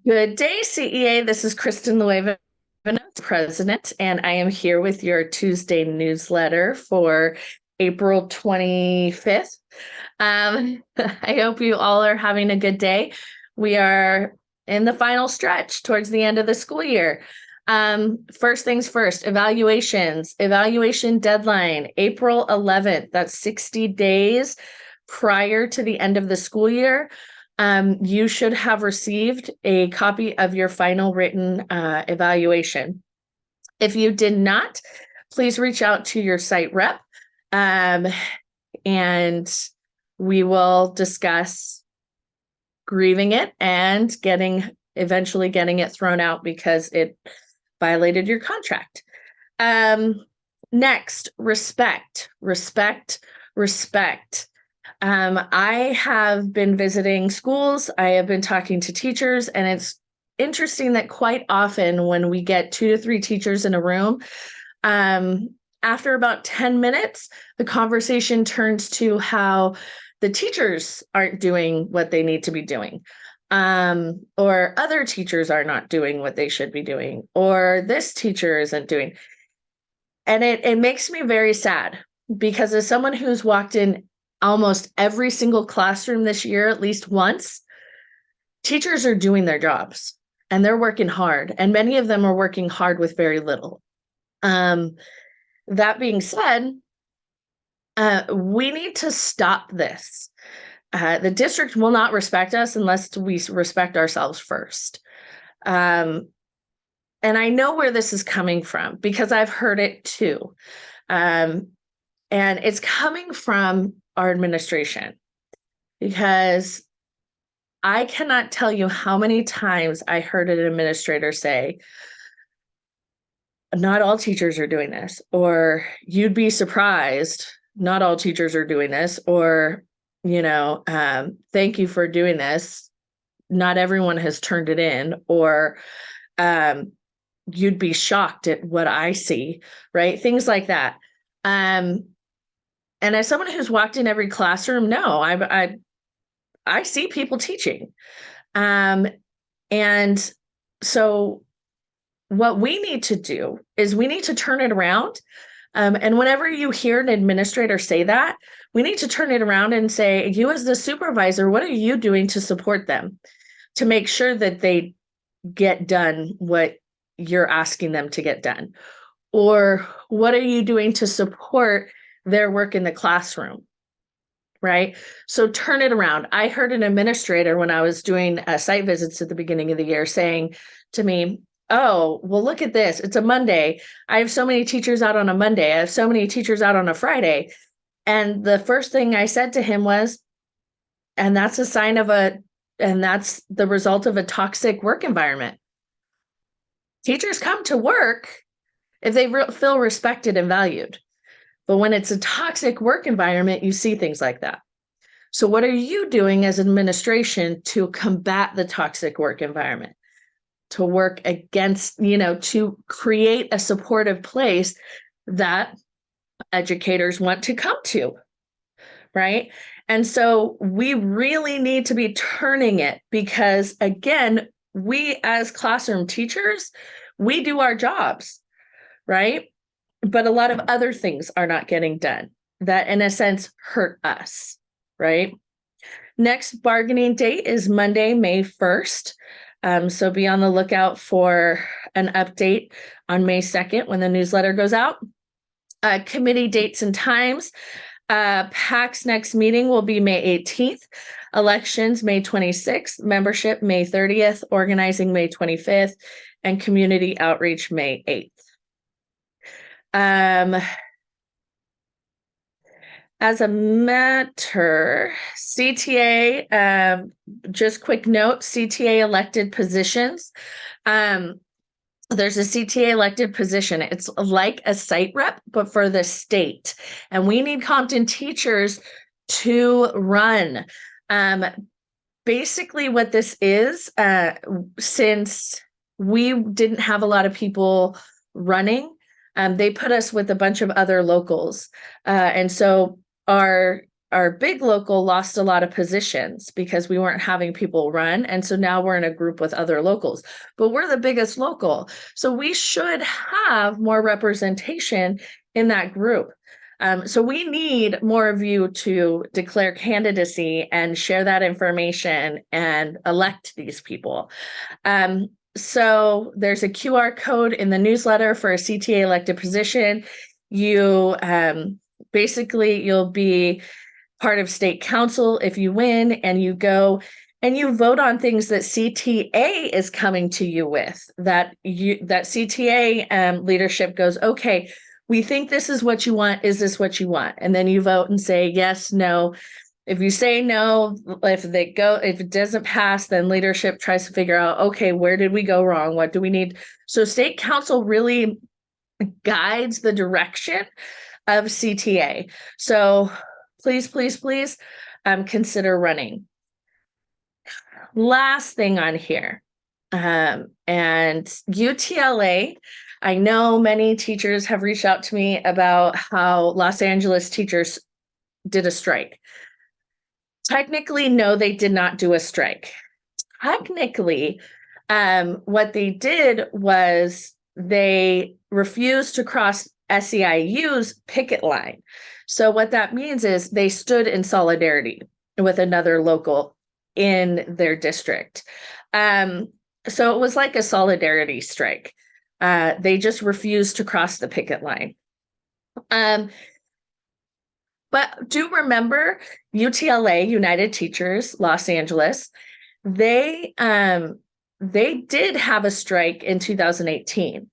Good day, CEA. This is Kristen Lueva, President, and I am here with your Tuesday newsletter for April 25th. I hope you all are having a good day. We are in the final stretch towards the end of the school year. First things first, evaluations. Evaluation deadline, April 11th. That's 60 days prior to the end of the school year. You should have received a copy of your final written evaluation. If you did not, please reach out to your site rep, and we will discuss grieving it and eventually getting it thrown out because it violated your contract. Next, respect. I have been visiting schools. I have been talking to teachers, and it's interesting that quite often when we get 2 to 3 teachers in a room, after about 10 minutes, the conversation turns to how the teachers aren't doing what they need to be doing, or other teachers are not doing what they should be doing, or this teacher isn't doing. And it makes me very sad because as someone who's walked in almost every single classroom this year, at least once, teachers are doing their jobs and they're working hard. And many of them are working hard with very little. That being said, we need to stop this. The district will not respect us unless we respect ourselves first. And I know where this is coming from because I've heard it too. And it's coming from our administration, because I cannot tell you how many times I heard an administrator say, not all teachers are doing this, or you'd be surprised, not all teachers are doing this, or, thank you for doing this. Not everyone has turned it in, or you'd be shocked at what I see, right? Things like that. And as someone who's walked in every classroom, no, I see people teaching. And so what we need to do is we need to turn it around. And whenever you hear an administrator say that, we need to turn it around and say, you as the supervisor, what are you doing to support them, to make sure that they get done what you're asking them to get done? Or what are you doing to support their work in the classroom, right? So turn it around. I heard an administrator when I was doing site visits at the beginning of the year saying to me, oh, well, look at this. It's a Monday. I have so many teachers out on a Monday. I have so many teachers out on a Friday. And the first thing I said to him was, and that's the result of a toxic work environment. Teachers come to work if they feel respected and valued. But when it's a toxic work environment, you see things like that. So what are you doing as administration to combat the toxic work environment? To work against, to create a supportive place that educators want to come to, right? And so we really need to be turning it, because again, we as classroom teachers, we do our jobs, right? But a lot of other things are not getting done that in a sense hurt us, right? Next bargaining date is Monday, May 1st. So be on the lookout for an update on May 2nd when the newsletter goes out. Committee dates and times. PAC's next meeting will be May 18th. Elections, May 26th. Membership, May 30th. Organizing, May 25th. And community outreach, May 8th. As a matter, CTA, just quick note, CTA elected positions. There's a CTA elected position. It's like a site rep, but for the state. And we need Compton teachers to run. Basically what this is, since we didn't have a lot of people running, they put us with a bunch of other locals. And so our our big local lost a lot of positions because we weren't having people run. And so now we're in a group with other locals, but we're the biggest local. So we should have more representation in that group. So we need more of you to declare candidacy and share that information and elect these people. So there's a QR code in the newsletter for a CTA elected position. You basically, you'll be part of state council if you win, and you go and you vote on things that CTA is coming to you with, that CTA leadership goes, okay, we think this is what you want. Is this what you want? And then you vote and say yes, no. If you say no, if it doesn't pass, then leadership tries to figure out, okay, where did we go wrong? What do we need? So state council really guides the direction of CTA. So please, please, please consider running. Last thing on here, and UTLA, I know many teachers have reached out to me about how Los Angeles teachers did a strike. Technically, no, they did not do a strike. Technically, what they did was they refused to cross SEIU's picket line. So what that means is they stood in solidarity with another local in their district. So it was like a solidarity strike. They just refused to cross the picket line. But do remember UTLA, United Teachers, Los Angeles, they did have a strike in 2018.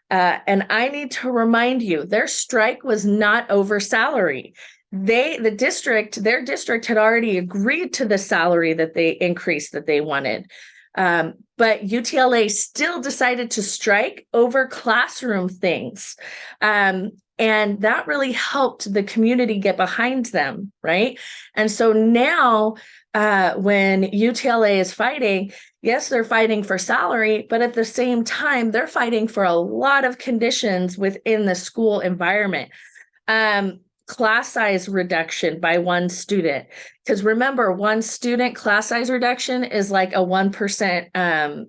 And I need to remind you, their strike was not over salary. Their district had already agreed to the salary that they increased that they wanted. But UTLA still decided to strike over classroom things. And that really helped the community get behind them, right? And so now when UTLA is fighting, yes, they're fighting for salary, but at the same time, they're fighting for a lot of conditions within the school environment. Class size reduction by one student. Because remember, one student class size reduction is like a 1%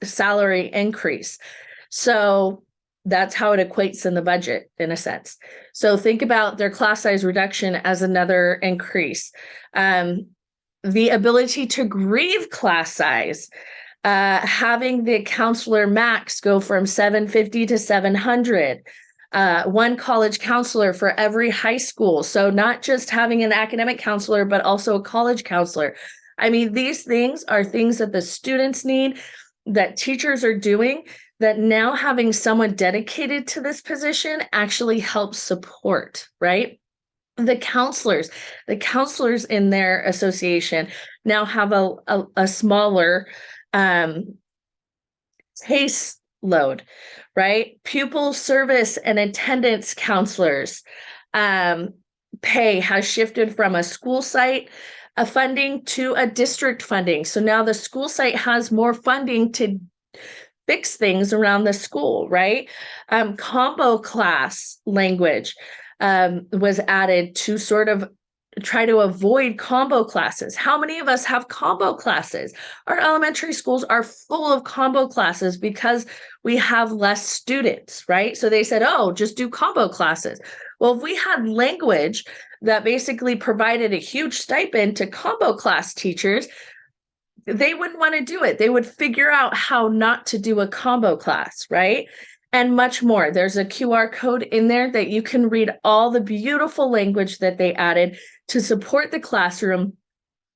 salary increase. So that's how it equates in the budget, in a sense. So think about their class size reduction as another increase. The ability to grieve class size, having the counselor max go from 750 to 700. One college counselor for every high school. So not just having an academic counselor, but also a college counselor. I mean, these things are things that the students need, that teachers are doing, that now having someone dedicated to this position actually helps support, right? The counselors in their association now have a smaller case load, right? Pupil service and attendance counselors pay has shifted from a school site funding to a district funding. So now the school site has more funding to fix things around the school, right? Combo class language was added to sort of try to avoid combo classes. How many of us have combo classes? Our elementary schools are full of combo classes because we have less students, right? So they said, oh, just do combo classes. Well, if we had language that basically provided a huge stipend to combo class teachers, they wouldn't want to do it. They would figure out how not to do a combo class, right? And much more. There's a QR code in there that you can read all the beautiful language that they added to support the classroom,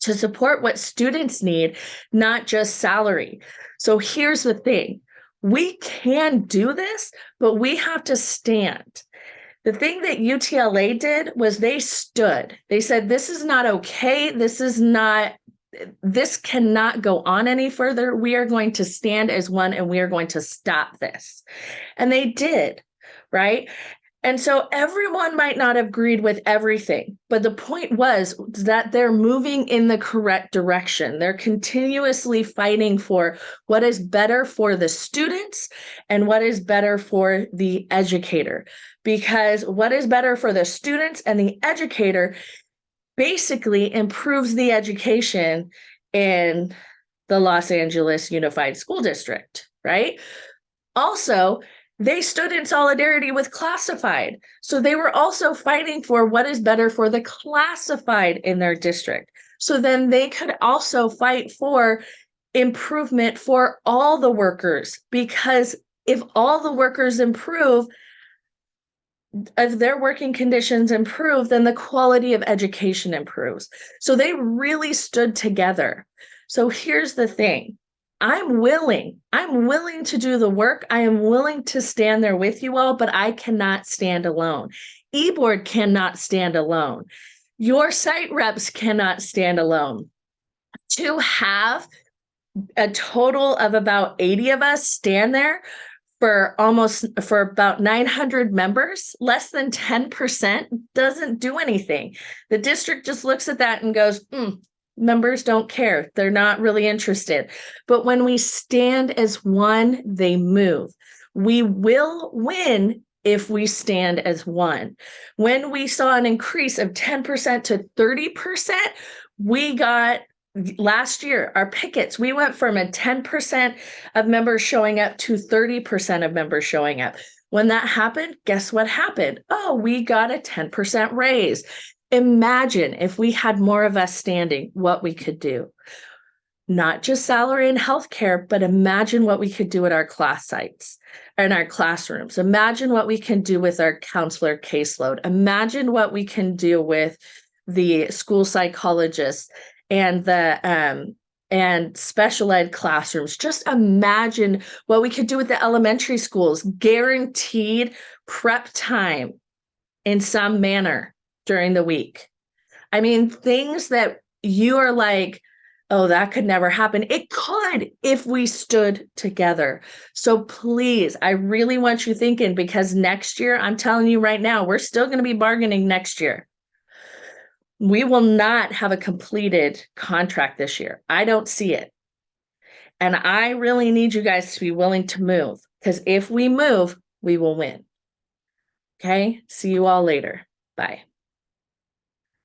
to support what students need, not just salary. So here's the thing. We can do this, but we have to stand. The thing that UTLA did was they stood. They said, this is not okay. This cannot go on any further. We are going to stand as one and we are going to stop this. And they did, right? And so everyone might not have agreed with everything, but the point was that they're moving in the correct direction. They're continuously fighting for what is better for the students and what is better for the educator. Because what is better for the students and the educator basically improves the education in the Los Angeles Unified School District, right? Also, they stood in solidarity with classified. So they were also fighting for what is better for the classified in their district. So then they could also fight for improvement for all the workers, because if all the workers improve, if their working conditions improve, then the quality of education improves. So they really stood together. So here's the thing. I'm willing to do the work. I am willing to stand there with you all, but I cannot stand alone. eBoard cannot stand alone. Your site reps cannot stand alone. To have a total of about 80 of us stand there for about 900 members, less than 10% doesn't do anything. The district just looks at that and goes, members don't care. They're not really interested. But when we stand as one, they move. We will win if we stand as one. When we saw an increase of 10% to 30%, we got last year, our pickets, we went from a 10% of members showing up to 30% of members showing up. When that happened, guess what happened? Oh, we got a 10% raise. Imagine if we had more of us standing, what we could do. Not just salary and healthcare, but imagine what we could do at our class sites and our classrooms. Imagine what we can do with our counselor caseload. Imagine what we can do with the school psychologists and the and special ed classrooms. Just imagine what we could do with the elementary schools, guaranteed prep time in some manner during the week. I mean, things that you are like, oh, that could never happen. It could if we stood together. So please, I really want you thinking, because next year, I'm telling you right now, we're still going to be bargaining next year. We will not have a completed contract this year. I don't see it. And I really need you guys to be willing to move, because if we move, we will win. Okay. See you all later. Bye.